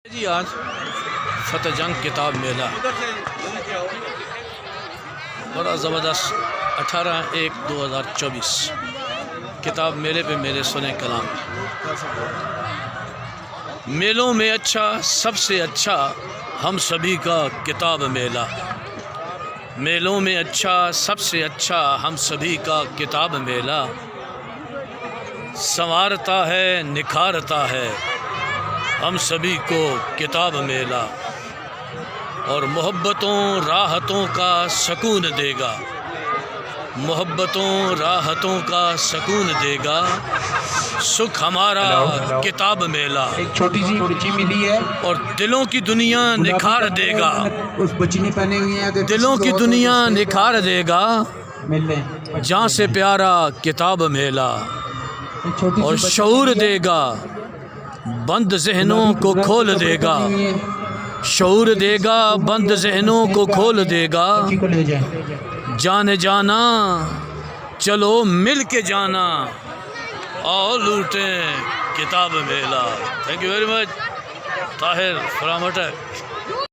जी आज फतेह जंग किताब मेला बड़ा ज़बरदस्त 18/1/2024 किताब मेले पे मेरे सुने कलाम। मेलों में अच्छा सबसे अच्छा हम सभी का किताब मेला। मेलों में अच्छा सबसे अच्छा हम सभी का किताब मेला। संवारता है निखारता है हम सभी को किताब मेला, और मोहब्बतों राहतों का सुकून देगा, मोहब्बतों राहतों का सुकून देगा सुख हमारा किताब मेला। एक छोटी सी बच्ची मिली है और दिलों की दुनिया निखार देगा, उस बच्ची ने पहने हुई है कि दिलों की दुनिया निखार देगा मिल लें जहाँ से प्यारा किताब मेला। और शऊर देगा बंद जहनों को खोल देगा, शऊर देगा बंद जहनों को खोल देगा। जाने जाना चलो मिल के जाना और लूटें किताब मेला। Thank you very much. Tahir from अटक।